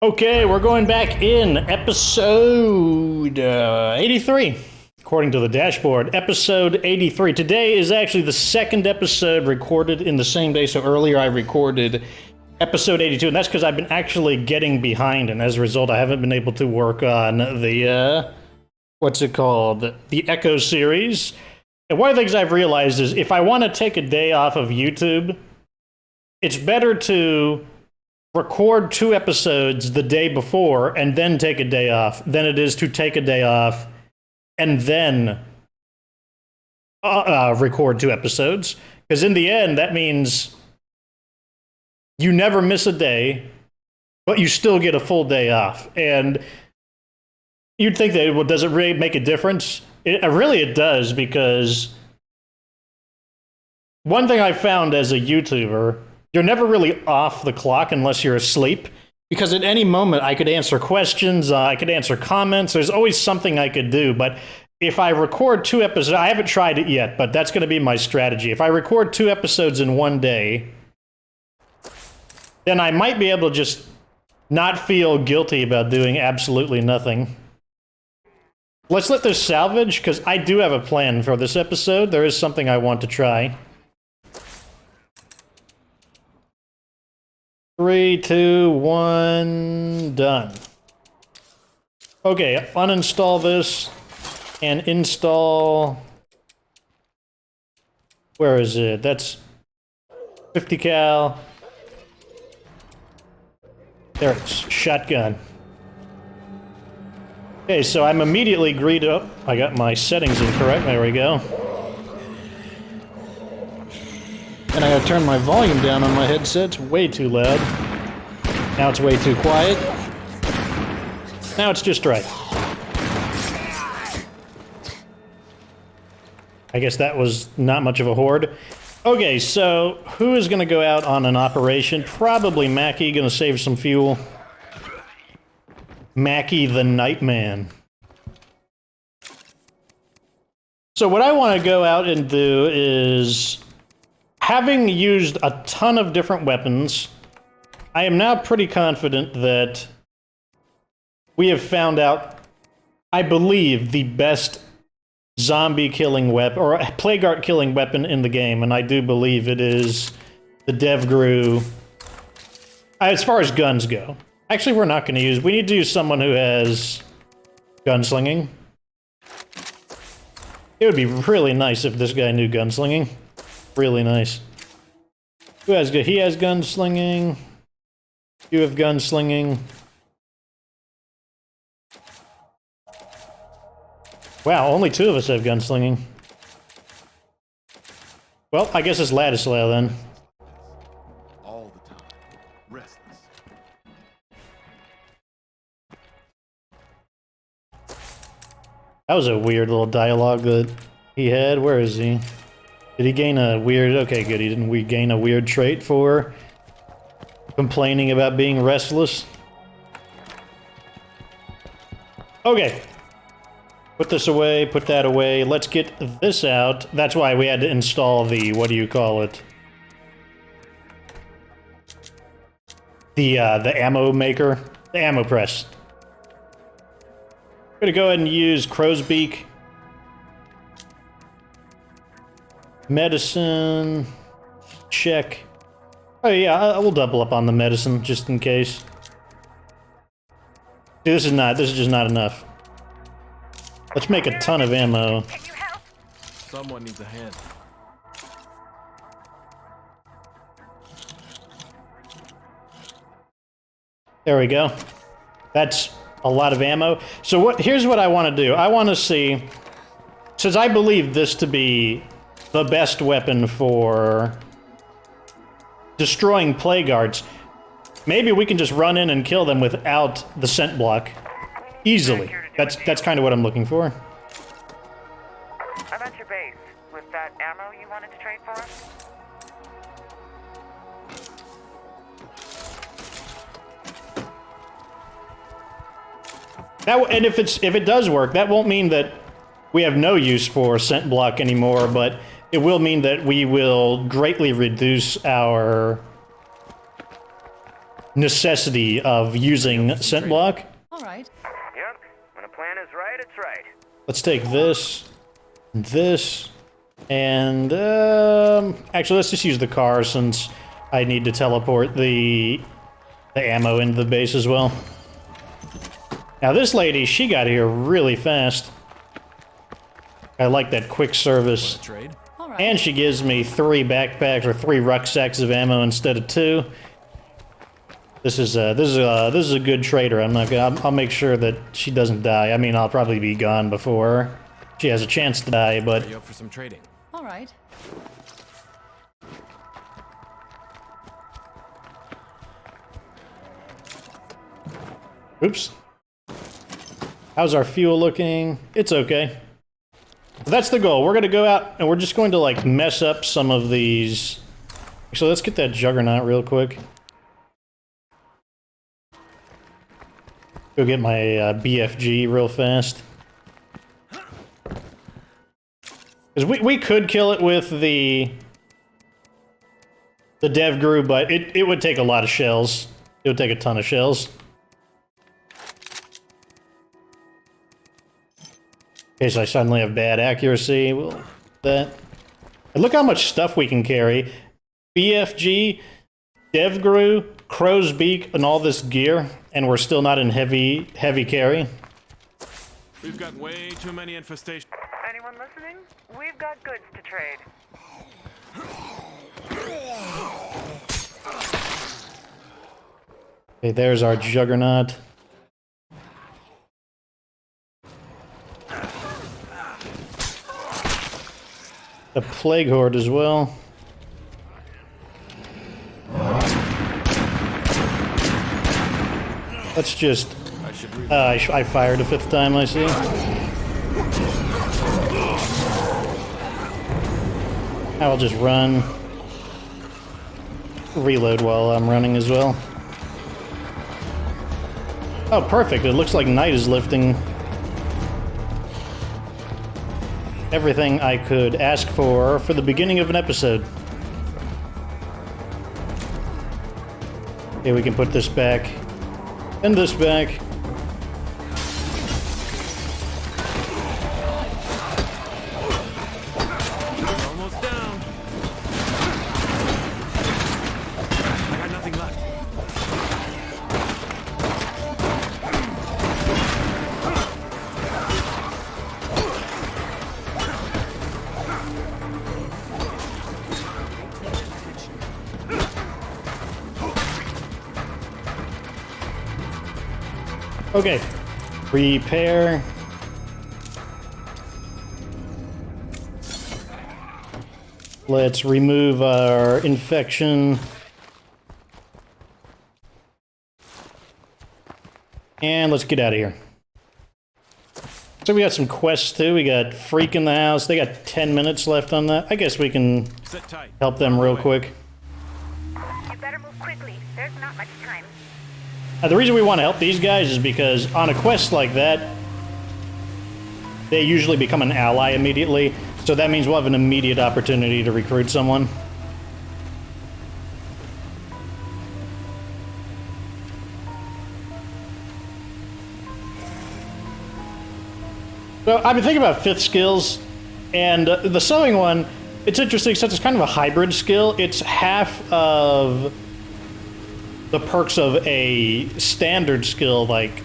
Okay, we're going back in episode 83, according to the dashboard. Episode 83. Today is actually the second episode recorded in the same day, so earlier I recorded episode 82, and that's because I've been actually getting behind, and as a result, I haven't been able to work on the, what's it called? The Echo series. And one of the things I've realized is if I want to take a day off of YouTube, it's better to record 2 episodes the day before and then take a day off than it is to take a day off and then record 2 episodes. Because in the end, that means you never miss a day, but you still get a full day off. And you'd think that, well, does it really make a difference? It does, because one thing I found as a YouTuber, you're never really off the clock unless you're asleep, because at any moment I could answer questions, I could answer comments, there's always something I could do. But if I record 2 episodes, I haven't tried it yet, but that's going to be my strategy. If I record 2 episodes in one day, then I might be able to just not feel guilty about doing absolutely nothing. Let's let this salvage, because I do have a plan for this episode. There is something I want to try. 3, 2, 1, done. Okay, uninstall this and install. Where is it? That's 50 cal. There it is. Shotgun. Okay, so I'm immediately greeted up. I got my settings incorrect. There we go. And I gotta turn my volume down on my headset. It's way too loud. Now it's way too quiet. Now it's just right. I guess that was not much of a horde. Okay, so who is gonna go out on an operation? Probably Mackie, gonna save some fuel. Mackie the Nightman. So what I want to go out and do is, having used a ton of different weapons, I am now pretty confident that we have found out, I believe, the best zombie killing weapon, or plague art killing weapon in the game, and I do believe it is the DevGru. As far as guns go. Actually, we're not going to use... We need to use someone who has gunslinging. It would be really nice if this guy knew gunslinging. Really nice. Who has... He has gunslinging. You have gunslinging. Wow, only 2 of us have gunslinging. Well, I guess it's Ladislaw then. That was a weird little dialogue that he had. Where is he? Did he gain a weird... Okay, good. He didn't gain a weird trait for complaining about being restless. Okay. Put this away, put that away. Let's get this out. That's why we had to install the... What do you call it? The ammo maker. The ammo press. I'm gonna go ahead and use Crow's Beak. Medicine. Check. Oh yeah, I will double up on the medicine, just in case. See, this is just not enough. Let's make a ton of ammo. Someone needs a hand. There we go. That's a lot of ammo. So here's what I want to do. I want to see, since I believe this to be the best weapon for destroying plague arts, maybe we can just run in and kill them without the scent block easily. That's kind of what I'm looking for. I'm at your base with that ammo you wanted to trade for us. And if it does work, that won't mean that we have no use for scent block anymore, but it will mean that we will greatly reduce our necessity of using scent block. All right. Yep. When a plan is right, it's right. Let's take this, and actually let's just use the car since I need to teleport the ammo into the base as well. Now this lady, she got here really fast. I like that quick service. Trade. All right. And she gives me 3 backpacks or 3 rucksacks of ammo instead of 2. This is a good trader. I'll make sure that she doesn't die. I mean, I'll probably be gone before she has a chance to die, but Are you up for some trading? All right. oops. How's our fuel looking? It's okay. That's the goal. We're gonna go out and we're just going to like mess up some of these. So let's get that juggernaut real quick. Go get my BFG real fast. Because we could kill it with the dev grew, but it would take a lot of shells. It would take a ton of shells. In case I suddenly have bad accuracy, well, that. And look how much stuff we can carry. BFG, DevGru, Crow's Beak, and all this gear, and we're still not in heavy carry. We've got way too many infestations. Anyone listening? We've got goods to trade. Okay, there's our juggernaut. A plague horde as well. Let's just... I fired a 5th time, I see. I'll just run. Reload while I'm running as well. Oh, perfect. It looks like night is lifting. Everything I could ask for the beginning of an episode. Okay, we can put this back. And this back. Almost down. I got nothing left. Okay. Repair. Let's remove our infection. And let's get out of here. So we got some quests too. We got Freak in the house. They got 10 minutes left on that. I guess we can Sit tight. help them real quick. You better move quickly. There's not much time. The reason we want to help these guys is because on a quest like that, they usually become an ally immediately. So that means we'll have an immediate opportunity to recruit someone. So I've been thinking about 5th skills, and the sewing one, it's interesting since it's kind of a hybrid skill. It's half of the perks of a standard skill like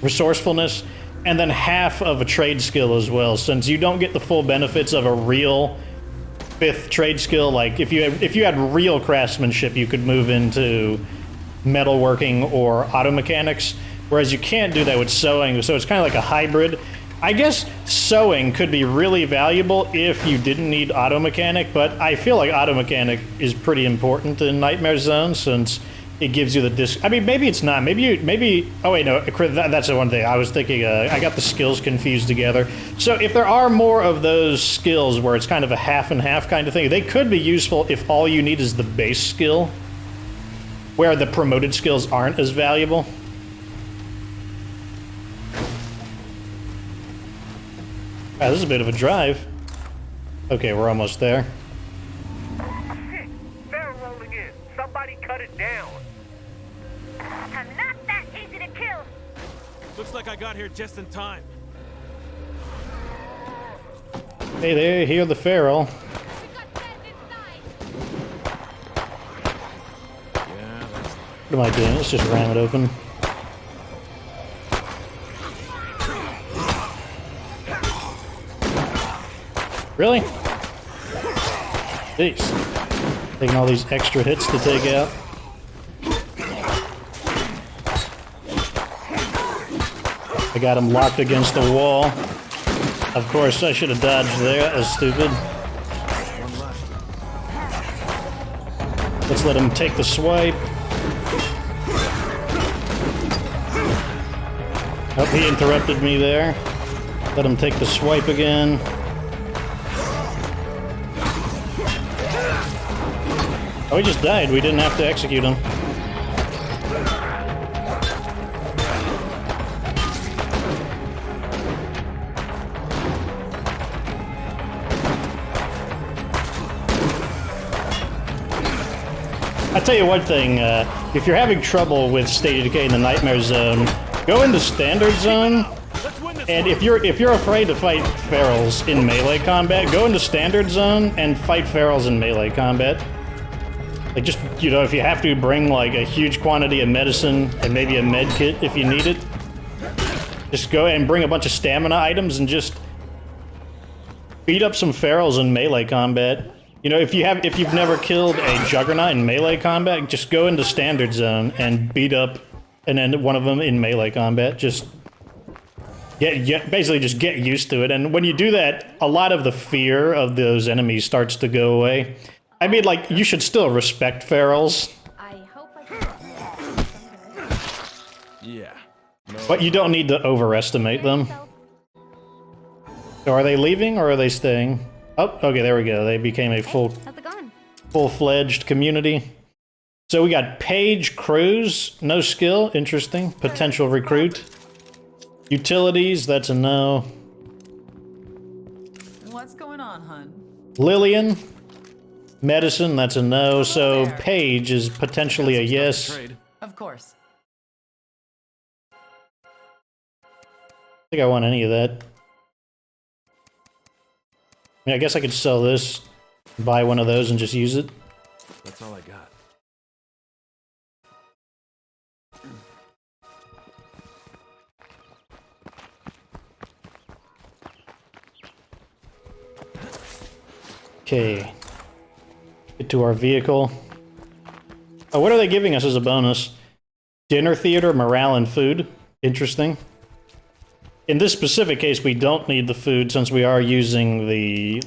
resourcefulness, and then half of a trade skill as well, since you don't get the full benefits of a real 5th trade skill. Like if you had real craftsmanship, you could move into metalworking or auto mechanics, whereas you can't do that with sewing. So it's kind of like a hybrid. I guess sewing could be really valuable if you didn't need auto mechanic, but I feel like auto mechanic is pretty important in Nightmare Zone since it gives you the disc. I mean, maybe it's not. Maybe. Oh wait, no. That's the one thing I was thinking. I got the skills confused together. So if there are more of those skills where it's kind of a half and half kind of thing, they could be useful if all you need is the base skill, where the promoted skills aren't as valuable. Wow, this is a bit of a drive. Okay, we're almost there. Shit! Barrel rolling in. Somebody cut it down. Looks like I got here just in time. Hey there, hear the feral. Yeah, that's... What am I doing? Let's just ram it open. Really? Jeez. Taking all these extra hits to take out. I got him locked against the wall. Of course, I should have dodged there. That was stupid. Let's let him take the swipe. Oh, he interrupted me there. Let him take the swipe again. Oh, he just died. We didn't have to execute him. I'll tell you one thing, if you're having trouble with State of Decay in the Nightmare Zone, go into Standard Zone, and if you're afraid to fight ferals in melee combat, go into Standard Zone and fight ferals in melee combat. Like, just, you know, if you have to, bring, like, a huge quantity of medicine and maybe a med kit if you need it. Just go and bring a bunch of stamina items and just beat up some ferals in melee combat. You know, if you've never killed a Juggernaut in melee combat, just go into Standard Zone and beat up one of them in melee combat. Just basically just get used to it. And when you do that, a lot of the fear of those enemies starts to go away. I mean, like, you should still respect ferals. I hope I can. Yeah. No. But you don't need to overestimate them. So are they leaving or are they staying? Oh, okay, there we go. They became a How's it going? full-fledged community. So we got Page Cruz, no skill, interesting. Potential recruit. Utilities, that's a no. What's going on, hun? Lillian, medicine, that's a no. So Page is potentially a yes. Trade. Of course. I think I want any of that. I mean, I guess I could sell this, buy one of those, and just use it. That's all I got. Okay. Get to our vehicle. Oh, what are they giving us as a bonus? Dinner theater, morale, and food. Interesting. In this specific case, we don't need the food since we are using the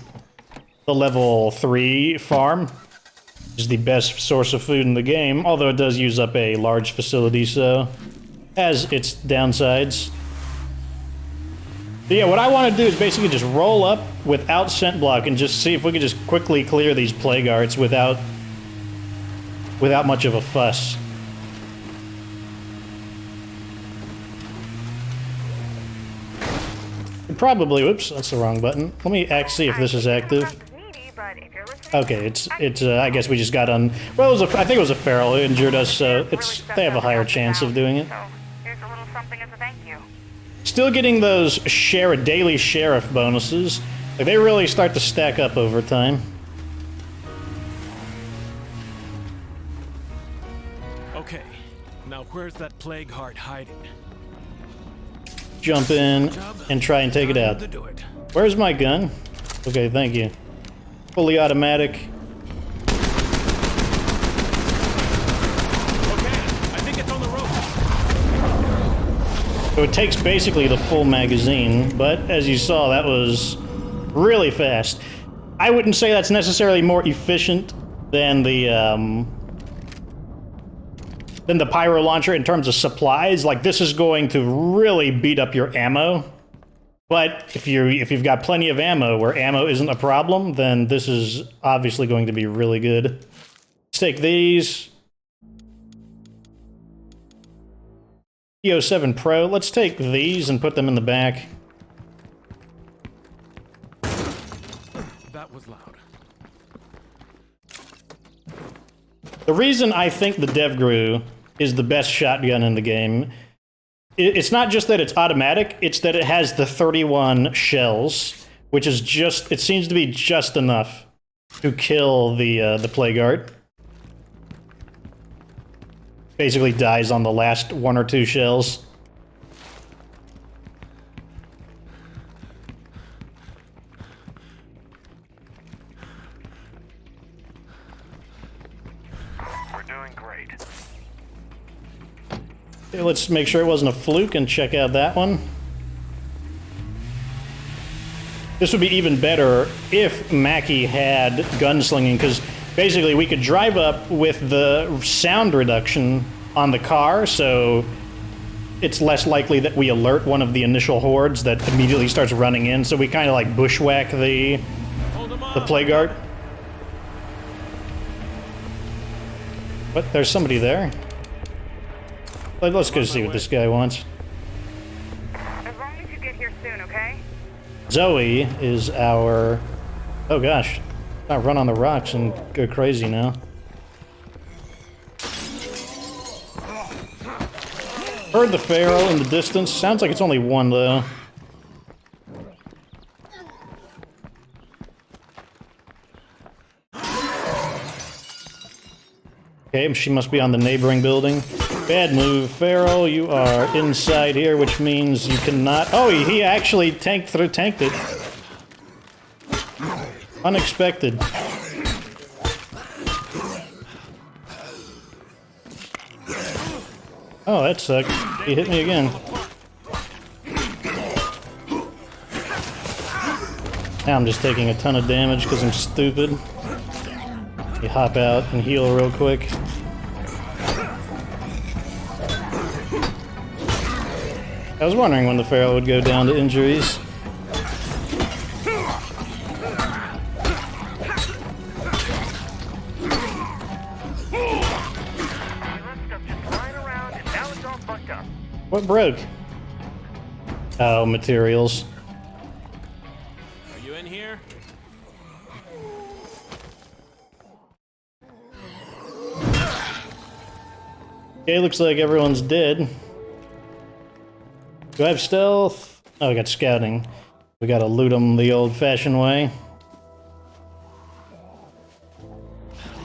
level 3 farm, which is the best source of food in the game, although it does use up a large facility, so has its downsides. But yeah, what I want to do is basically just roll up without scent block and just see if we can just quickly clear these plague arts without much of a fuss. Probably, whoops, that's the wrong button. Let me see if this is active. Okay, it's I guess we just got on, well, I think it was a feral who injured us, so they have a higher chance of doing it. So here's a little something as a thank you. Still getting those daily sheriff bonuses. Like, they really start to stack up over time. Okay, now where's that plague heart hiding? Jump in and try and take it out. To do it. Where's my gun? Okay, thank you. Fully automatic. Okay, I think it's on the ropes. So it takes basically the full magazine, but as you saw, that was really fast. I wouldn't say that's necessarily more efficient than the pyro launcher in terms of supplies. Like, this is going to really beat up your ammo. But if you've got plenty of ammo where ammo isn't a problem, then this is obviously going to be really good. Let's take these. EO7 Pro. Let's take these and put them in the back. That was loud. The reason I think the DevGru is the best shotgun in the game It's not just that it's automatic, it's that it has the 31 shells, which is just, it seems to be just enough to kill the plague guard. Basically dies on the last 1 or 2 shells. We're doing great. Okay, let's make sure it wasn't a fluke and check out that one. This would be even better if Mackie had gunslinging, because basically we could drive up with the sound reduction on the car, so it's less likely that we alert one of the initial hordes that immediately starts running in, so we kind of like bushwhack the plague guard. What? There's somebody there? Let's go see what this guy wants. As long as you get here soon, okay? Zoe is our... Oh gosh. Not run on the rocks and go crazy now. Heard the Pharaoh in the distance. Sounds like it's only one though. Okay, she must be on the neighboring building. Bad move, Pharaoh. You are inside here, which means you cannot... Oh, he actually tanked it. Unexpected. Oh, that sucked. He hit me again. Now I'm just taking a ton of damage because I'm stupid. You hop out and heal real quick. I was wondering when the Pharaoh would go down to injuries. What broke? Oh, materials. Are you in here? Okay, looks like everyone's dead. Do I have stealth? Oh, I got scouting. We gotta loot them the old-fashioned way.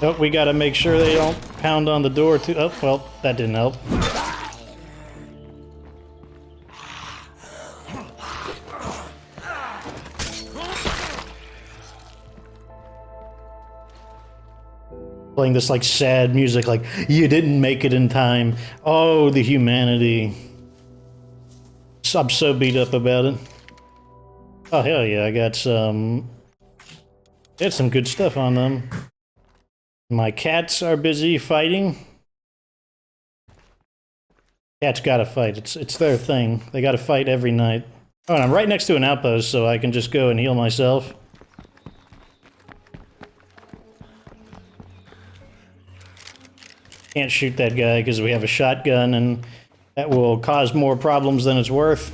Oh, we gotta make sure they don't pound on the door too. Oh, well, that didn't help. Playing this like sad music, like, you didn't make it in time. Oh, the humanity. I'm so beat up about it. Oh, hell yeah, I got some good stuff on them. My cats are busy fighting. Cats gotta fight. It's their thing. They gotta fight every night. Oh, and I'm right next to an outpost, so I can just go and heal myself. Can't shoot that guy because we have a shotgun, and that will cause more problems than it's worth.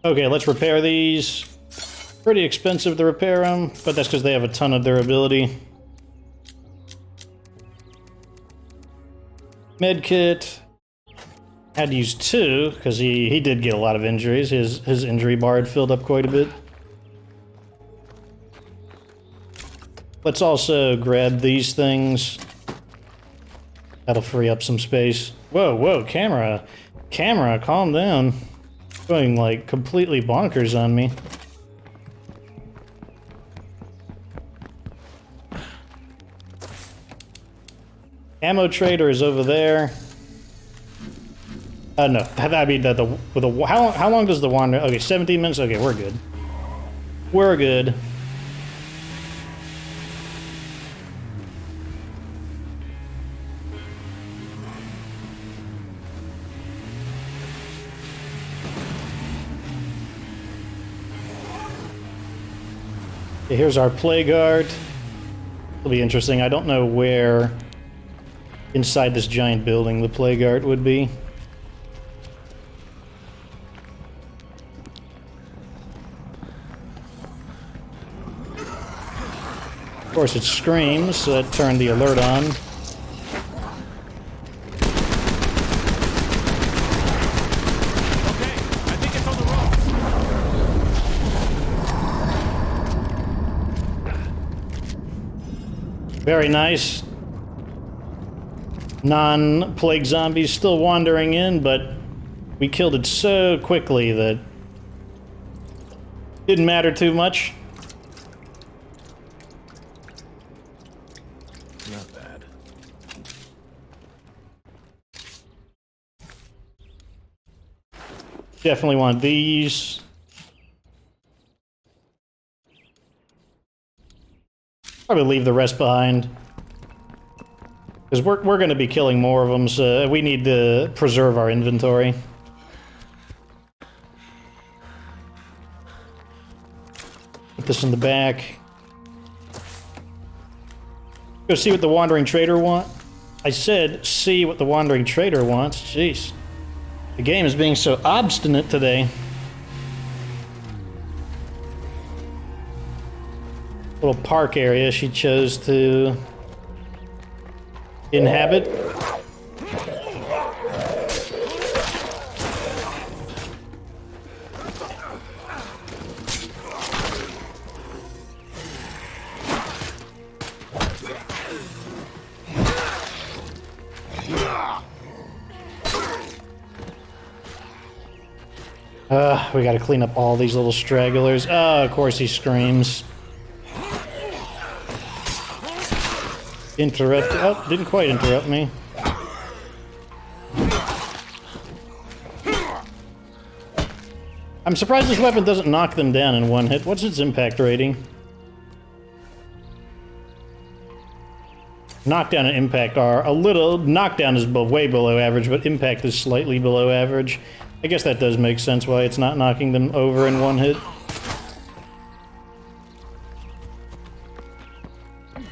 Okay, let's repair these. Pretty expensive to repair them, but that's because they have a ton of durability. Medkit. Had to use 2, because he did get a lot of injuries. His injury bar had filled up quite a bit. Let's also grab these things. That'll free up some space. Whoa, whoa, camera. Camera, calm down. Going, like, completely bonkers on me. Ammo trader is over there. No, I mean that how long does the wander? Okay, 17 minutes. Okay, we're good. We're good. Okay, here's our plague guard. It'll be interesting. I don't know where inside this giant building the plague art would be. Of course, it screams, so that turned the alert on. Okay, I think it's on the ropes. Very nice. Non-plague zombies still wandering in, but we killed it so quickly that it didn't matter too much. Not bad. Definitely want these. Probably leave the rest behind. Because we're going to be killing more of them, so we need to preserve our inventory. Put this in the back. Go see what the Wandering Trader wants. I said, see what the Wandering Trader wants. Jeez. The game is being so obstinate today. Little park area she chose to inhabit. We gotta clean up all these little stragglers. Oh, of course he screams. Interrupt. Oh, didn't quite interrupt me. I'm surprised this weapon doesn't knock them down in one hit. What's its impact rating? Knockdown and impact are a little... Knockdown is way below average, but impact is slightly below average. I guess that does make sense why it's not knocking them over in one hit.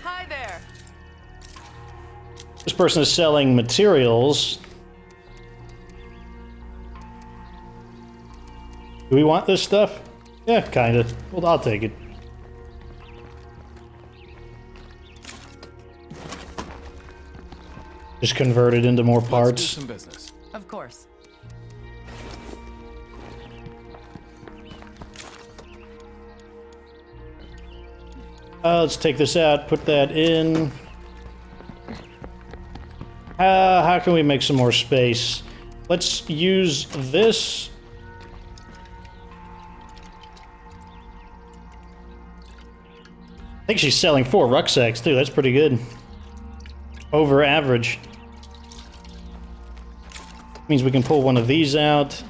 Hi there. This person is selling materials. Do we want this stuff? Yeah, kinda. Well, I'll take it. Just convert it into more Let's do parts. some business. Of course. Let's take this out, put that in. How can we make some more space? Let's use this. I think she's selling 4 rucksacks too, that's pretty good. Over average. Means we can pull one of these out.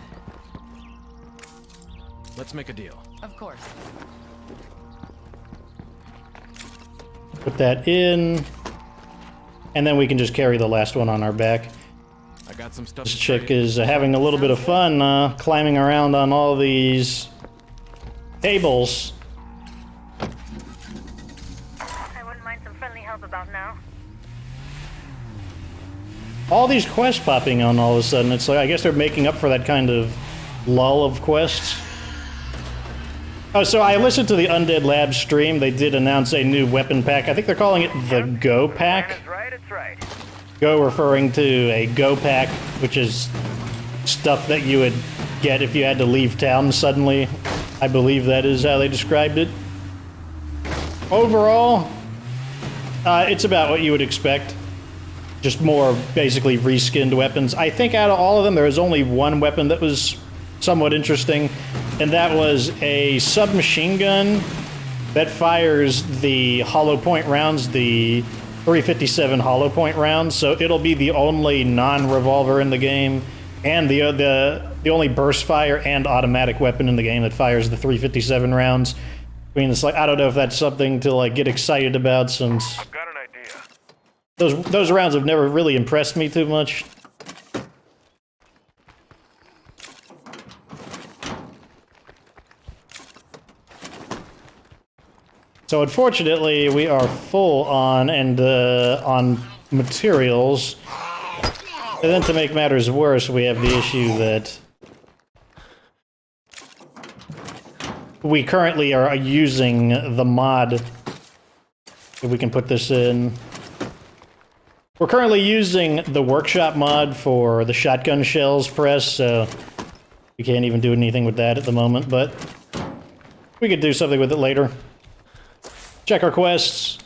Let's make a deal. Of course. Put that in. And then we can just carry the last one on our back. I got some stuff This to chick trade. is having a little bit of fun climbing around on all these tables. I wouldn't mind some friendly help about now. All these quests popping on all of a sudden. It's like, I guess they're making up for that kind of lull of quests. Oh, so I listened to the Undead Labs stream. They did announce a new weapon pack. I think they're calling it the Go Pack. That's right, it's right. Go referring to a Go Pack, which is stuff that you would get if you had to leave town suddenly. I believe that is how they described it. Overall, it's about what you would expect. Just more basically reskinned weapons. I think out of all of them, there was only one weapon that was somewhat interesting, and that was a submachine gun that fires the hollow point rounds, the 357 hollow point rounds. So it'll be the only non-revolver in the game, and the only burst fire and automatic weapon in the game that fires the 357 rounds. I mean, it's like, I don't know if that's something to like get excited about, since I've got an idea. those rounds have never really impressed me too much. So unfortunately, we are full on materials. And then to make matters worse, we have the issue that we currently are using the mod. If we can put this in. We're currently using the workshop mod for the shotgun shells press, so we can't even do anything with that at the moment, but we could do something with it later. Check our quests.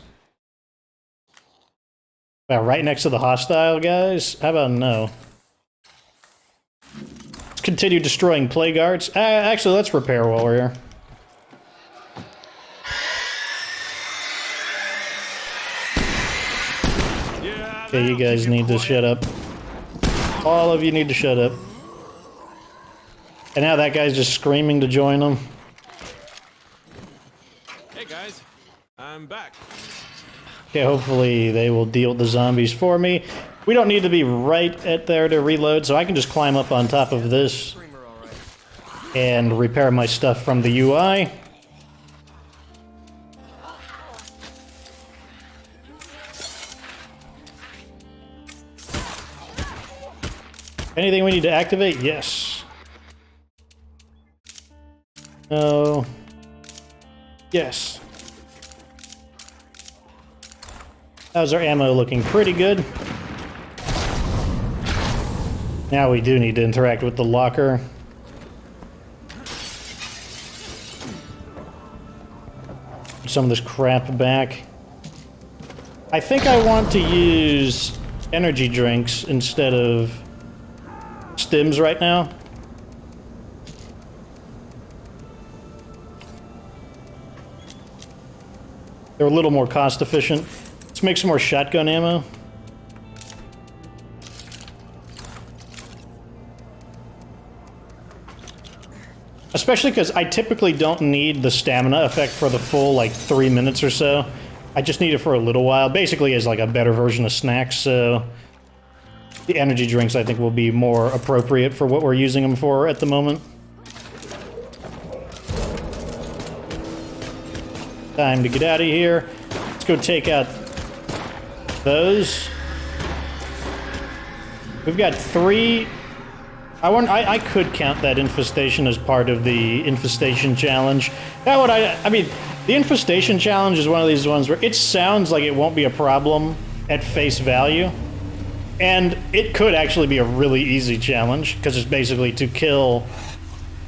Wow, right next to the hostile guys? How about no? Let's continue destroying plague arts. Actually, let's repair while we're here. Okay, you guys need to shut up. All of you need to shut up. And now that guy's just screaming to join them. Hey guys, I'm back. Okay, hopefully they will deal with the zombies for me. We don't need to be right at there to reload, so I can just climb up on top of this and repair my stuff from the UI. Anything we need to activate? Yes. No. Yes. How's our ammo looking? Pretty good. Now we do need to interact with the locker. Some of this crap back. I think I want to use energy drinks instead of stims right now. They're a little more cost efficient. Let's make some more shotgun ammo. Especially because I typically don't need the stamina effect for the full, like, 3 minutes or so. I just need it for a little while. Basically as, like, a better version of snacks, so the energy drinks, I think, will be more appropriate for what we're using them for at the moment. Time to get out of here. Let's go take out those. We've got 3... I could count that infestation as part of the infestation challenge. That would I mean, the infestation challenge is one of these ones where it sounds like it won't be a problem at face value. And it could actually be a really easy challenge, because it's basically to kill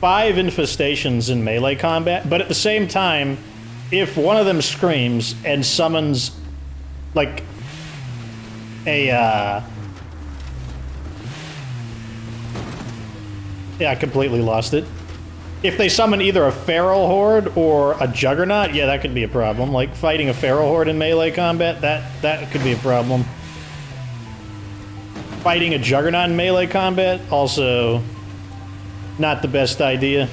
5 infestations in melee combat, but at the same time, if one of them screams and summons, like, a, yeah, I completely lost it. If they summon either a feral horde or a juggernaut, yeah, that could be a problem. Like, fighting a feral horde in melee combat, that could be a problem. Fighting a juggernaut in melee combat, also not the best idea.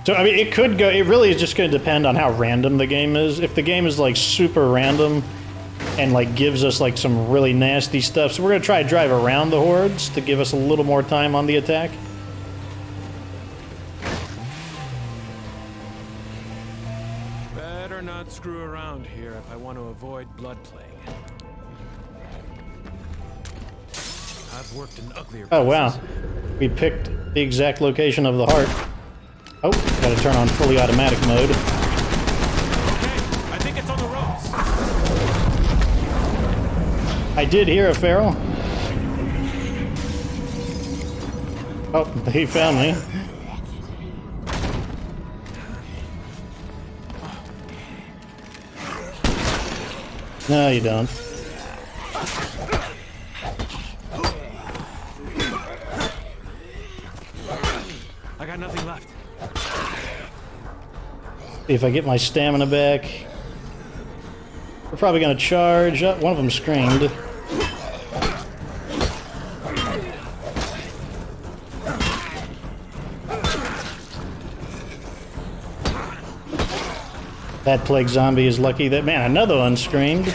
So, I mean, it could go, it really is just going to depend on how random the game is. If the game is, like, super random and, like, gives us, like, some really nasty stuff, so we're going to try to drive around the hordes to give us a little more time on the attack. Better not screw around here if I want to avoid blood plague. I've worked in uglier places. Oh, wow. We picked the exact location of the heart. Oh, gotta turn on fully automatic mode. Okay, I think it's on the ropes. I did hear a feral. Oh, he found me. No, you don't. I got nothing left. See if I get my stamina back. We're probably gonna charge. Oh, one of them screamed. That plague zombie is lucky that, man, another one screamed.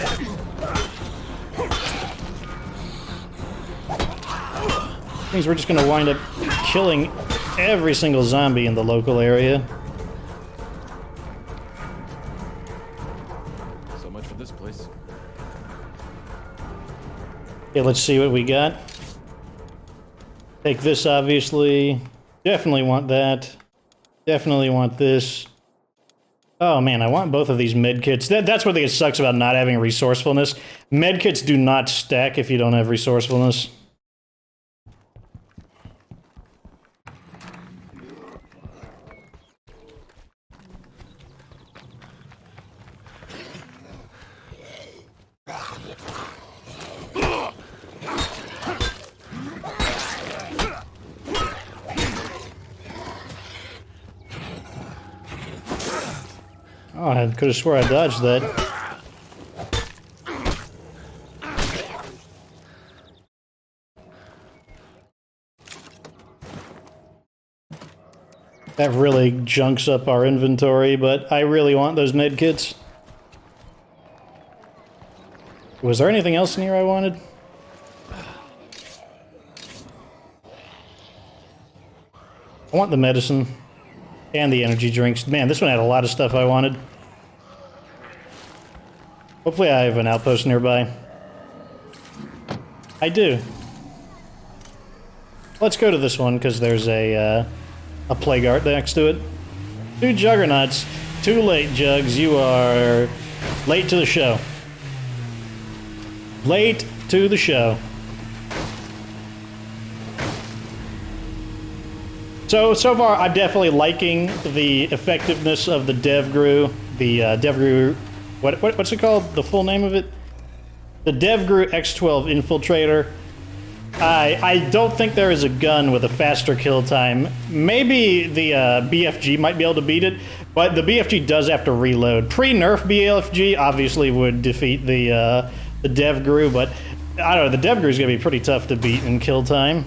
Means we're just gonna wind up killing every single zombie in the local area. So much for this place. Okay, let's see what we got. Take this, obviously. Definitely want that. Definitely want this. Oh man, I want both of these medkits. That's what it sucks about not having resourcefulness. Medkits do not stack if you don't have resourcefulness. Oh, I could have swore I dodged that. That really junks up our inventory, but I really want those medkits. Was there anything else in here I wanted? I want the medicine and the energy drinks. Man, this one had a lot of stuff I wanted. Hopefully I have an outpost nearby. I do. Let's go to this one, because there's a plague art next to it. 2 juggernauts. Too late, Jugs. You are late to the show. Late to the show. So far, I'm definitely liking the effectiveness of the DevGru. The DevGru... What's it called? The full name of it? The DevGru X12 Infiltrator. I don't think there is a gun with a faster kill time. Maybe the BFG might be able to beat it, but the BFG does have to reload. Pre-nerf BFG obviously would defeat the DevGru, but I don't know, the DevGru is going to be pretty tough to beat in kill time.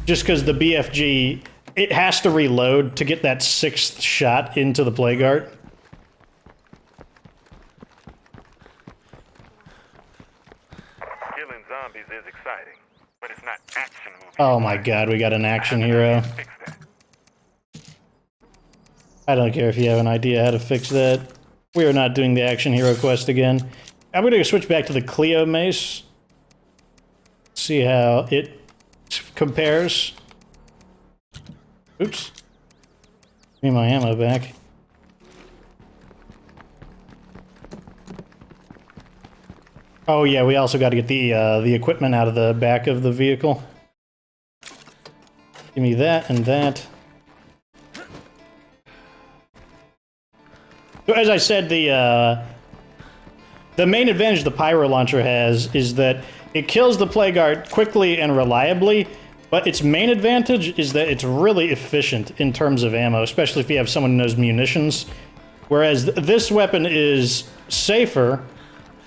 Just because the BFG, it has to reload to get that 6th shot into the plague art. Killing zombies is exciting, but it's not action movie. Oh my god, we got an action hero. Fix that. I don't care if you have an idea how to fix that. We are not doing the action hero quest again. I'm going to switch back to the Cleo Mace. See how it compares. Oops. Give me my ammo back. Oh yeah, we also got to get the equipment out of the back of the vehicle. Give me that and that. So as I said, the main advantage the pyro launcher has is that it kills the plague art quickly and reliably, but its main advantage is that it's really efficient in terms of ammo, especially if you have someone who knows munitions. Whereas this weapon is safer,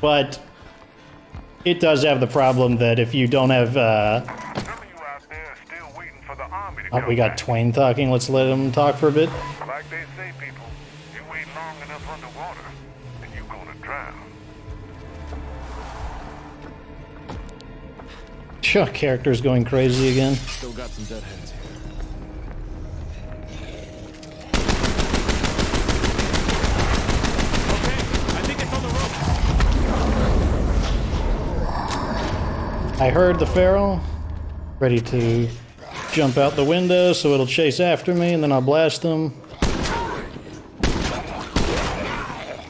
but it does have the problem that if you don't have... Some of you out there are still waiting for the army to Oh, we got Twain talking. Let's let him talk for a bit. Like they say, people, you wait long enough underwater, and you're gonna drown. Sure, character's going crazy again. Still got some dead hands here. Okay, I think it's on the ropes. I heard the feral. Ready to jump out the window so it'll chase after me and then I'll blast him.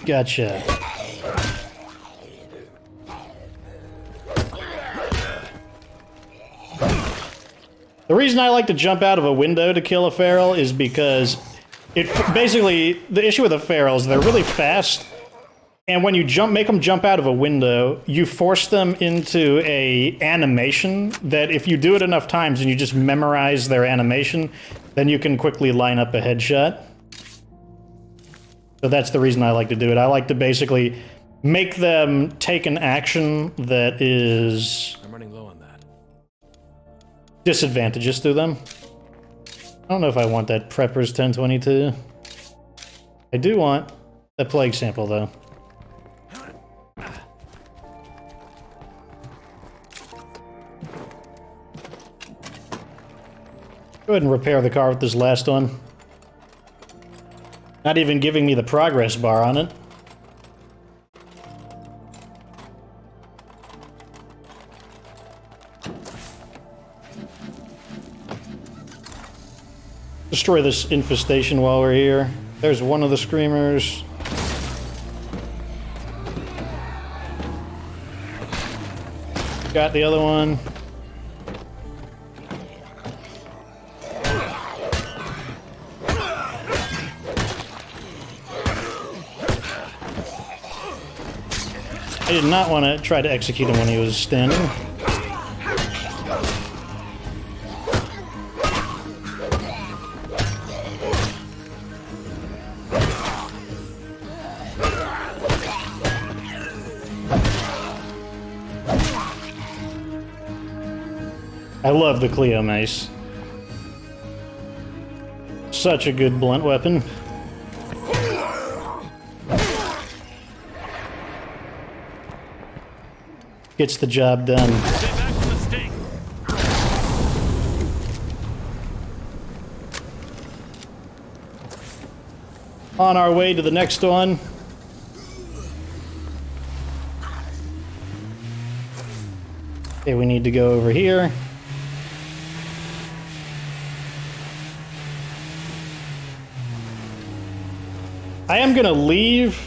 Gotcha. The reason I like to jump out of a window to kill a feral is because it basically, the issue with the ferals is they're really fast, and when you make them jump out of a window, you force them into a animation that if you do it enough times and you just memorize their animation, then you can quickly line up a headshot. So that's the reason I like to do it. I like to basically make them take an action that is I'm running low on that. disadvantages to them. I don't know if I want that Prepper's 1022. I do want that plague sample, though. Go ahead and repair the car with this last one. Not even giving me the progress bar on it. Destroy this infestation while we're here. There's one of the screamers. Got the other one. I did not want to try to execute him when he was standing. I love the Cleo Mace. Such a good blunt weapon. Gets the job done. Stay back from the stake. On our way to the next one. Okay, we need to go over here. I am gonna leave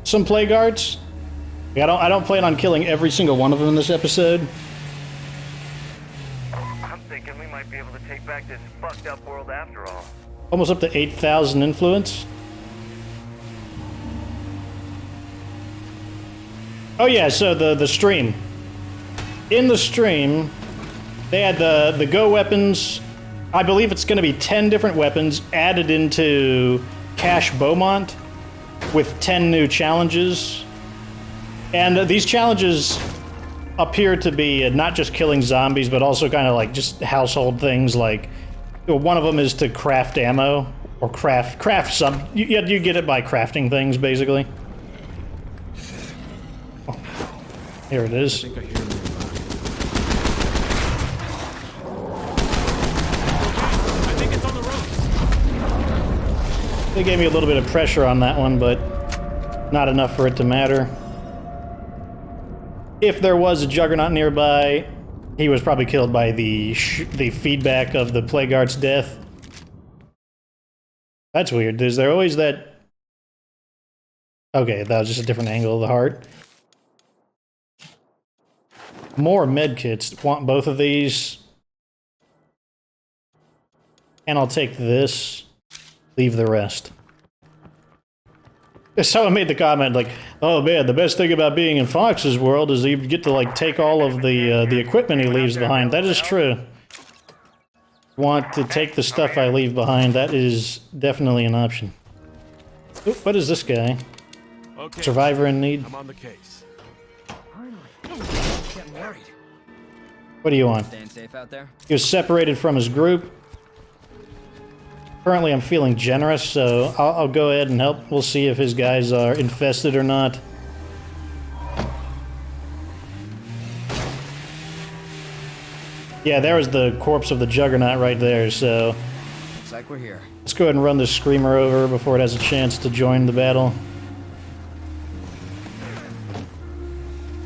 some plague guards. I don't plan on killing every single one of them in this episode. I'm thinking we might be able to take back this fucked up world after all. Almost up to 8,000 influence. Oh yeah, so the stream. In the stream, they had the Go weapons. I believe it's going to be 10 different weapons added into Cache Beaumont with 10 new challenges. And these challenges appear to be not just killing zombies, but also kind of like just household things. Like one of them is to craft ammo or craft some. You get it by crafting things, basically. Oh, here it is. I think I hear him. I think it's on the ropes. They gave me a little bit of pressure on that one, but not enough for it to matter. If there was a Juggernaut nearby, he was probably killed by the feedback of the Plague Guard's death. That's weird. Is there always that... Okay, that was just a different angle of the heart. More medkits. Want both of these. And I'll take this. Leave the rest. Someone made the comment like, "Oh man, the best thing about being in Fox's world is you get to like take all of the equipment he leaves behind." That is true. Want to take the stuff I leave behind? That is definitely an option. Ooh, what is this guy? Okay. Survivor in need. I'm on the case. Getting worried. What do you want? Staying safe out there? He was separated from his group. Currently, I'm feeling generous, so I'll go ahead and help. We'll see if his guys are infested or not. Yeah, there was the corpse of the Juggernaut right there, so... Looks like we're here. Let's go ahead and run this Screamer over before it has a chance to join the battle.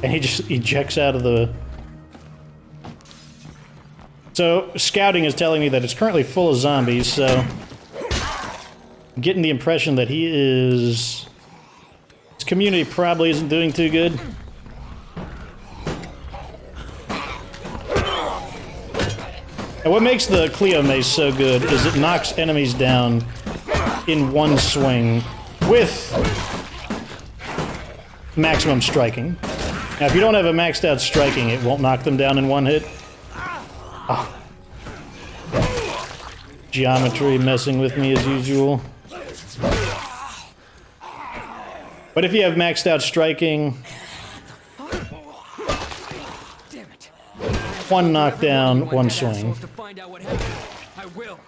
And he just ejects out of the... So, scouting is telling me that it's currently full of zombies, so... I'm getting the impression that he is... His community probably isn't doing too good. And what makes the Cleo Mace so good is it knocks enemies down in one swing with maximum striking. Now, if you don't have a maxed out striking, it won't knock them down in one hit. Oh. Geometry messing with me as usual. But if you have maxed out striking, Damn it. one knockdown, one swing. To find out what happened. I will.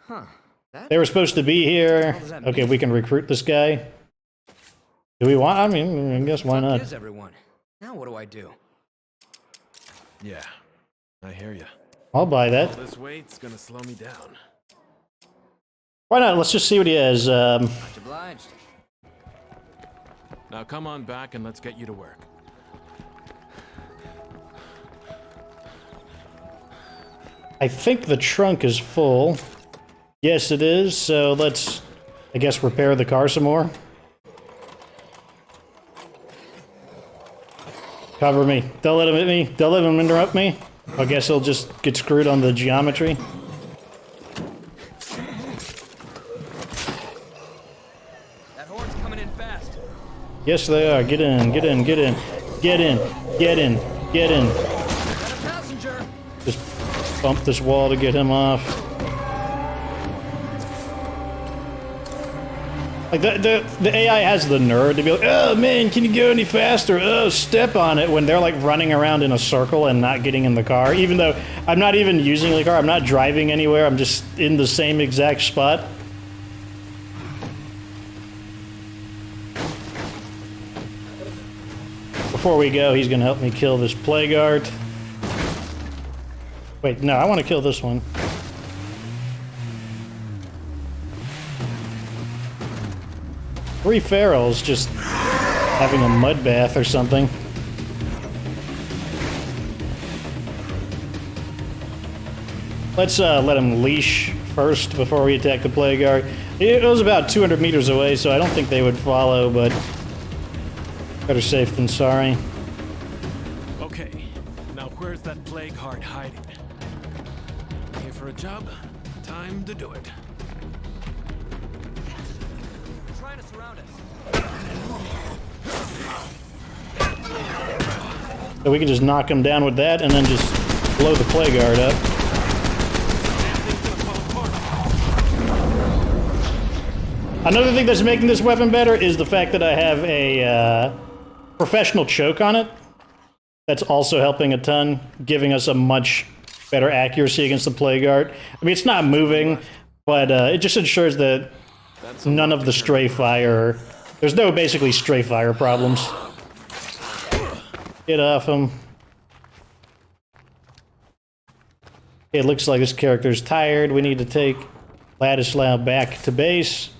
Huh. They were supposed to be here. Okay, we can recruit this guy. Do we want? I mean, I guess why not? Is everyone? Now what do I do? Yeah. I hear you. I'll buy that. This weight's gonna slow me down. Why not? Let's just see what he has. Much obliged. Now come on back and let's get you to work. I think the trunk is full. Yes, it is. So let's, I guess, repair the car some more. Cover me. Don't let him hit me. Don't let him interrupt me. I guess he'll just get screwed on the geometry. That horde's coming in fast. Yes, they are. Get in, get in, get in. Get in, get in, get in. Got a passenger. Just bump this wall to get him off. Like, the AI has the nerve to be like, oh man, can you go any faster? Oh, step on it, when they're like running around in a circle and not getting in the car. Even though I'm not even using the car, I'm not driving anywhere, I'm just in the same exact spot. Before we go, he's gonna help me kill this plague art. Wait, no, I want to kill this one. Three ferals just having a mud bath or something. Let's let him leash first before we attack the plague guard. It was about 200 meters away, so I don't think they would follow, but better safe than sorry. Okay, now where's that plague heart hiding? Here for a job? Time to do it. They're trying to surround us. So we can just knock him down with that and then just blow the plague guard up. Another thing that's making this weapon better is the fact that I have a professional choke on it. That's also helping a ton, giving us a much better accuracy against the plague art. I mean, it's not moving, but it just ensures that none of the stray fire... There's no basically stray fire problems. Get off him. It looks like this character's tired. We need to take Ladislaw back to base.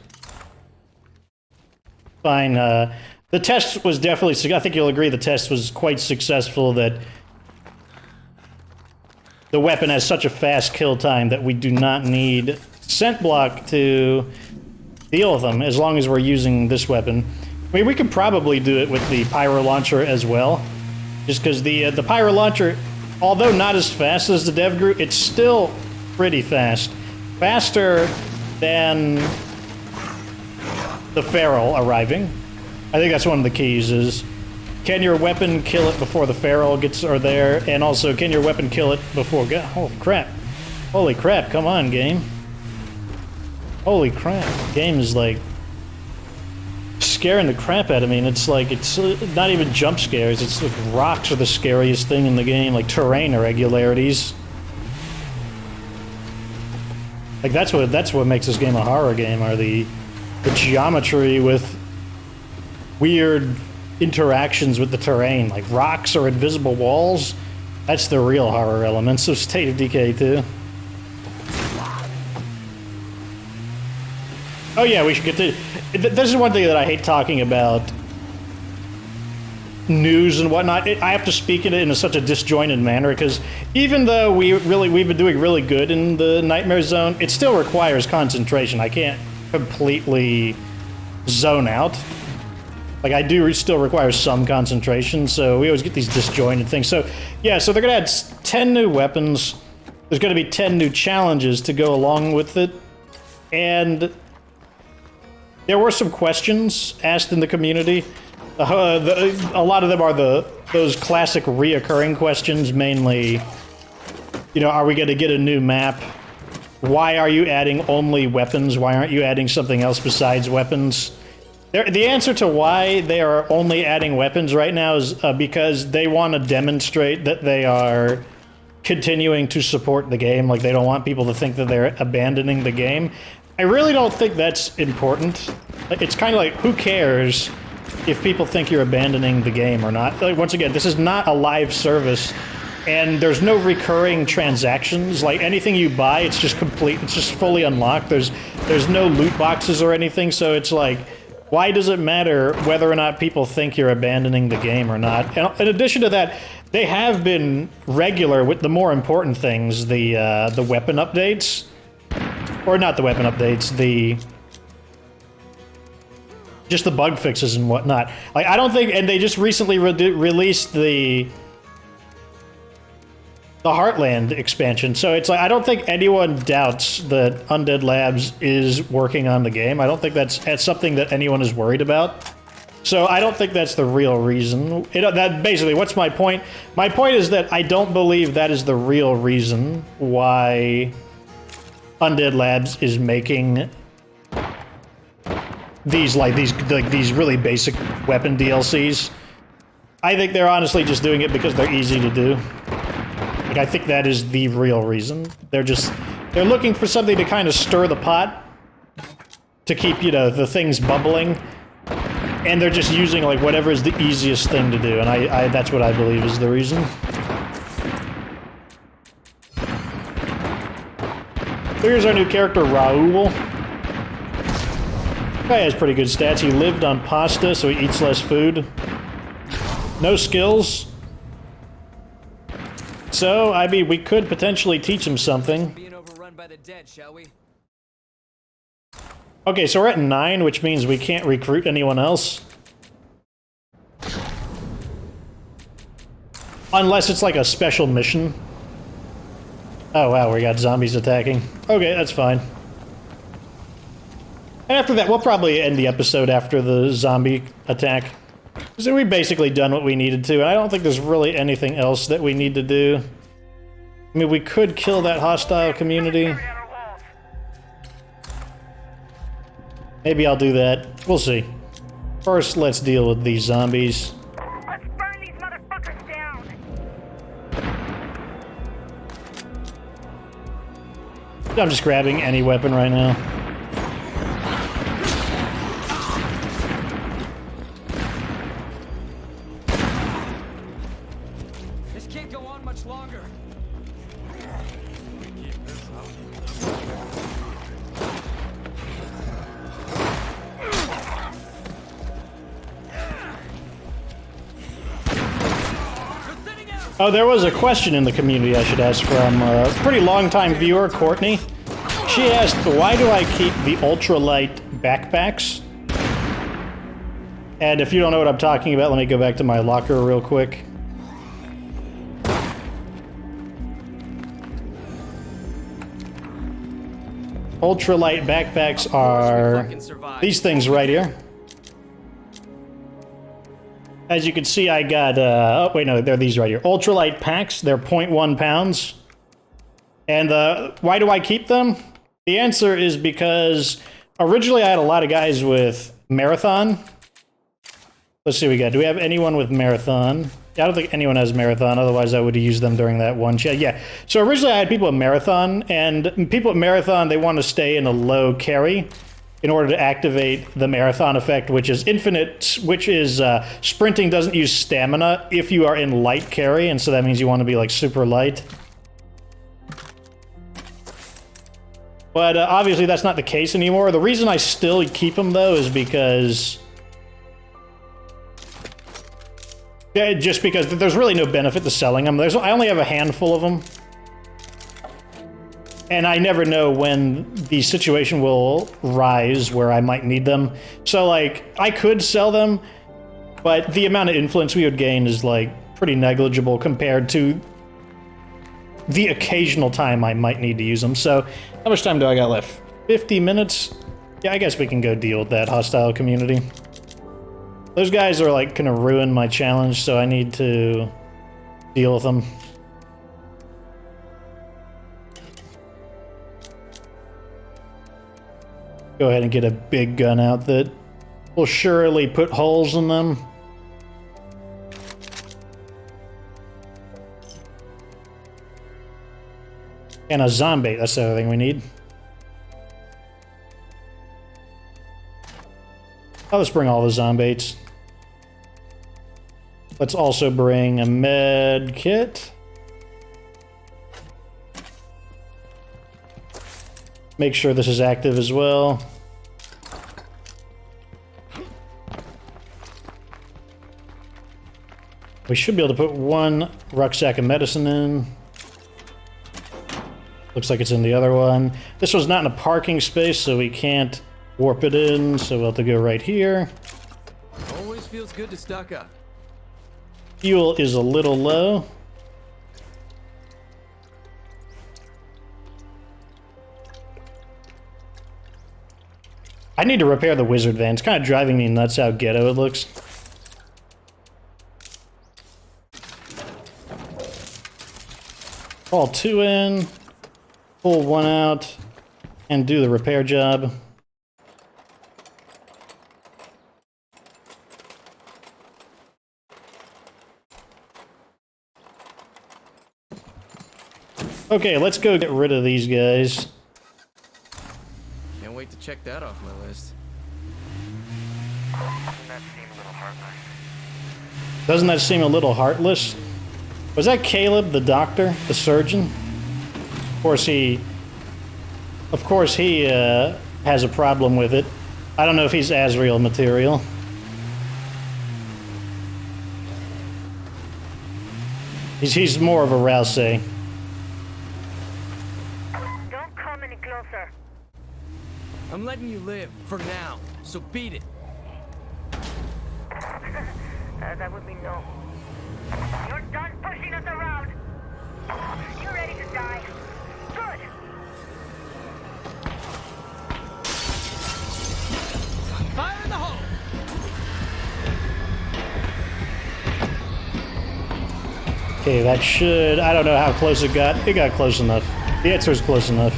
Fine. The test was definitely... I think you'll agree the test was quite successful, that the weapon has such a fast kill time that we do not need scent block to deal with them, as long as we're using this weapon. I mean, we could probably do it with the pyro launcher as well, just because the pyro launcher, although not as fast as the dev group, it's still pretty fast. Faster than the feral arriving. I think that's one of the keys is, can your weapon kill it before the feral are there? And also, can your weapon kill it before... Oh, crap. Holy crap, come on, game. Holy crap. Game is, like, scaring the crap out of me, and it's like, it's not even jump scares, it's like rocks are the scariest thing in the game, like terrain irregularities. Like, that's what makes this game a horror game, are the geometry with weird interactions with the terrain, like rocks or invisible walls. That's the real horror elements of State of Decay 2. Oh yeah, we should get to... This is one thing that I hate talking about. News and whatnot. I have to speak in it in such a disjointed manner, because even though we've been doing really good in the Nightmare Zone, it still requires concentration. I can't completely zone out. Like, I do still require some concentration, so we always get these disjointed things. So, yeah, so they're going to add 10 new weapons. There's going to be 10 new challenges to go along with it. And there were some questions asked in the community. A lot of them are those classic reoccurring questions, mainly, you know, are we going to get a new map? Why are you adding only weapons? Why aren't you adding something else besides weapons? The answer to why they are only adding weapons right now is because they want to demonstrate that they are continuing to support the game. Like, they don't want people to think that they're abandoning the game. I really don't think that's important. It's kind of like, who cares if people think you're abandoning the game or not? Like, once again, this is not a live service and there's no recurring transactions. Like anything you buy, it's just complete. It's just fully unlocked. There's no loot boxes or anything. So it's like, why does it matter whether or not people think you're abandoning the game or not? And in addition to that, they have been regular with the more important things, the weapon updates, or not the weapon updates, just the bug fixes and whatnot. Like I don't think, and they just recently released the Heartland expansion, so it's like I don't think anyone doubts that Undead Labs is working on the game. I don't think that's something that anyone is worried about. So I don't think that's the real reason. That basically, what's my point? My point is that I don't believe that is the real reason why Undead Labs is making these really basic weapon DLCs. I think they're honestly just doing it because they're easy to do. Like, I think that is the real reason. They're looking for something to kind of stir the pot, to keep, you know, the things bubbling, and they're just using, like, whatever is the easiest thing to do, and I that's what I believe is the reason. Here's our new character, Raul. Guy has pretty good stats. He lived on pasta, so he eats less food. No skills. So, I mean, we could potentially teach him something. Being overrun by the dead, shall we? Okay, so we're at 9, which means we can't recruit anyone else. Unless it's like a special mission. Oh wow, we got zombies attacking. Okay, that's fine. And after that, we'll probably end the episode after the zombie attack. So we've basically done what we needed to, and I don't think there's really anything else that we need to do. I mean, we could kill that hostile community. Maybe I'll do that. We'll see. First, let's deal with these zombies. Let's burn these motherfuckers down. I'm just grabbing any weapon right now. This can't go on much longer. Oh, there was a question in the community I should ask from a pretty long-time viewer, Courtney. She asked, why do I keep the ultralight backpacks? And if you don't know what I'm talking about, let me go back to my locker real quick. Ultralight backpacks are these things right here. As you can see, I got, oh wait, no, they're these right here. Ultralight packs, they're 0.1 pounds. And why do I keep them? The answer is because originally I had a lot of guys with Marathon. Let's see what we got. Do we have anyone with Marathon? I don't think anyone has Marathon, otherwise I would have used them during that one chat. Yeah, so originally I had people with Marathon, and people with Marathon, they want to stay in a low carry in order to activate the Marathon effect, which is infinite, which is sprinting doesn't use stamina if you are in light carry, and so that means you want to be like super light. But obviously that's not the case anymore. The reason I still keep them though is because... yeah, just because there's really no benefit to selling them. I only have a handful of them. And I never know when the situation will rise where I might need them. So, like, I could sell them, but the amount of influence we would gain is, like, pretty negligible compared to the occasional time I might need to use them. So, how much time do I got left? 50 minutes? Yeah, I guess we can go deal with that hostile community. Those guys are, like, gonna ruin my challenge, so I need to deal with them. Go ahead and get a big gun out that will surely put holes in them. And a zombie, that's the other thing we need. Oh, let's bring all the zombies. Let's also bring a med kit. Make sure this is active as well. We should be able to put one rucksack of medicine in. Looks like it's in the other one. This was not in a parking space, so we can't warp it in, so we'll have to go right here. Always feels good to stock up. Fuel is a little low. I need to repair the wizard van. It's kind of driving me nuts how ghetto it looks. Haul 2 in, pull 1 out, and do the repair job. Okay, let's go get rid of these guys. Can't wait to check that off my list. Doesn't that seem a little heartless? Doesn't that seem a little heartless? Was that Caleb, the doctor, the surgeon? Of course he has a problem with it. I don't know if he's Azrael material. He's more of a Rousey. Don't come any closer. I'm letting you live, for now, so beat it. That would be no. You're done pushing us around. You're ready to die. Good. Fire in the hole! Okay, that should... I don't know how close it got. It got close enough. The answer is close enough.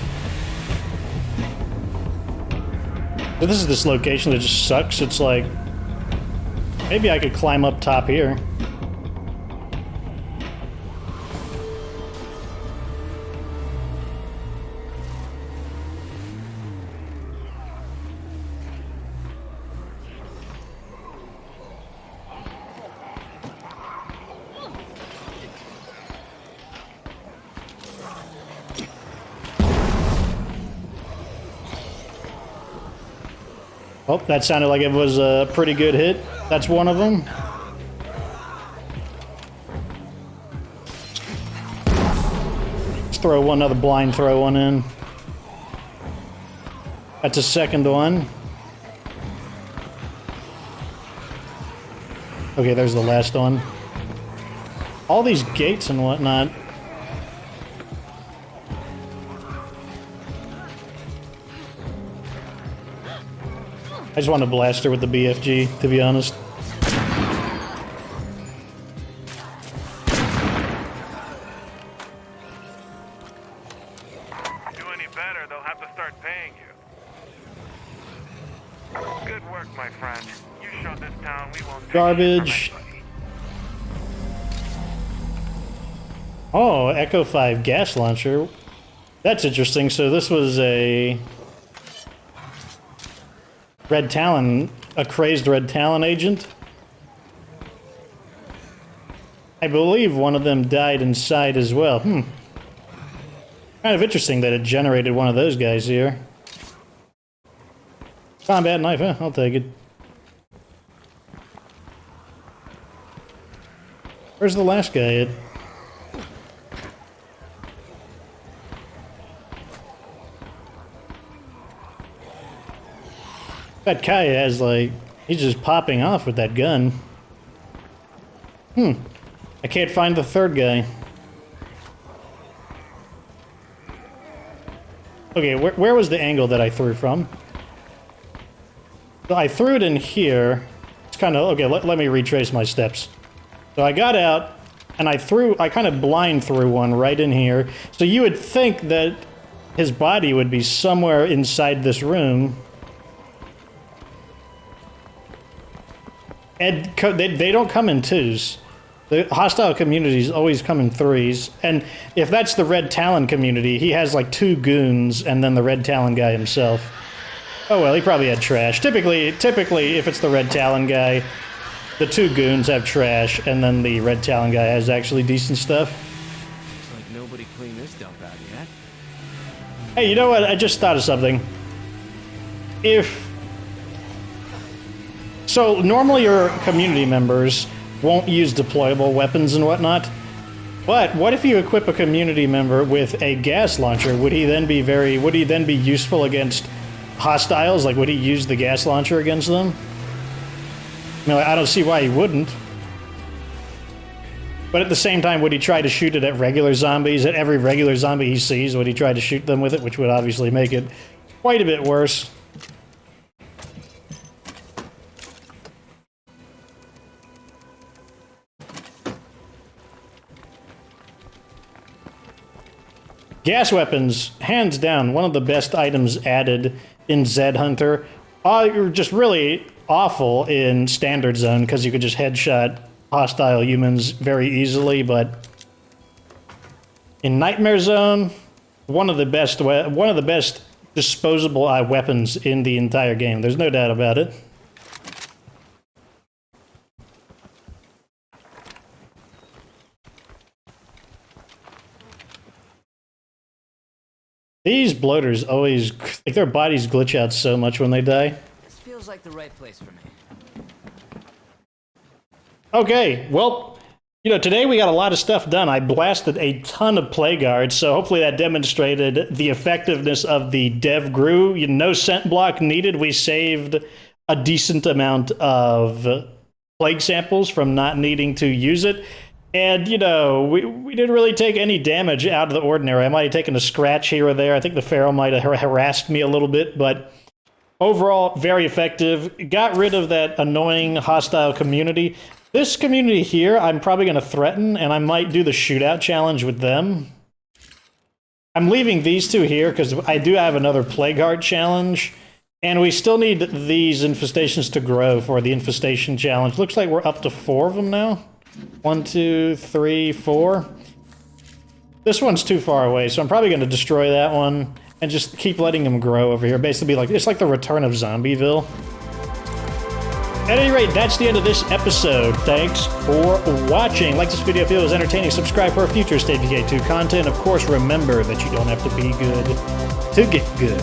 But this is this location that just sucks. It's like... Maybe I could climb up top here. Oh, that sounded like it was a pretty good hit. That's one of them. Let's throw another blind throw one in. That's a second one. Okay, there's the last one. All these gates and whatnot. I just want to blast her with the BFG, to be honest. Do any better, they'll have to start paying you. Good work, my friend. You showed this town we won't take Garbage. shit from anybody. Oh, Echo 5 gas launcher. That's interesting. So this was a Red Talon, a crazed Red Talon agent. I believe one of them died inside as well. Kind of interesting that it generated one of those guys here. Combat knife, huh? I'll take it. Where's the last guy at? That Kaya has, like, he's just popping off with that gun. I can't find the third guy. Okay, where was the angle that I threw from? So I threw it in here. It's kind of, okay, let me retrace my steps. So I got out, and I kind of blind threw one right in here. So you would think that his body would be somewhere inside this room. And they don't come in twos. The hostile communities always come in threes. And if that's the Red Talon community, he has like 2 goons and then the Red Talon guy himself. Oh well, he probably had trash. Typically, if it's the Red Talon guy, the 2 goons have trash and then the Red Talon guy has actually decent stuff. Looks like nobody cleaned this dump out yet. Hey, you know what? I just thought of something. So normally your community members won't use deployable weapons and whatnot, but what if you equip a community member with a gas launcher? Would he then be useful against hostiles? Like, would he use the gas launcher against them? I mean, like, I don't see why he wouldn't. But at the same time, would he try to shoot it at regular zombies? At every regular zombie he sees, would he try to shoot them with it? Which would obviously make it quite a bit worse. Gas weapons, hands down, one of the best items added in Zed Hunter. You're just really awful in Standard Zone because you could just headshot hostile humans very easily, but in Nightmare Zone, one of the best disposable weapons in the entire game. There's no doubt about it. These bloaters always, like, their bodies glitch out so much when they die. This feels like the right place for me. Okay, well, you know, today we got a lot of stuff done. I blasted a ton of plague guards, so hopefully that demonstrated the effectiveness of the dev GRU. No scent block needed. We saved a decent amount of plague samples from not needing to use it. And, you know, we didn't really take any damage out of the ordinary. I might have taken a scratch here or there. I think the Pharaoh might have harassed me a little bit, but overall, very effective. Got rid of that annoying hostile community. This community here, I'm probably going to threaten, and I might do the shootout challenge with them. I'm leaving these two here because I do have another Plague Heart challenge, and we still need these infestations to grow for the infestation challenge. Looks like we're up to 4 of them now. 1, 2, 3, 4. This one's too far away, so I'm probably going to destroy that one and just keep letting them grow over here. Basically, like it's like the return of Zombieville. At any rate, that's the end of this episode. Thanks for watching. Like this video if it was entertaining. Subscribe for future State of Decay 2 content. Of course, remember that you don't have to be good to get good.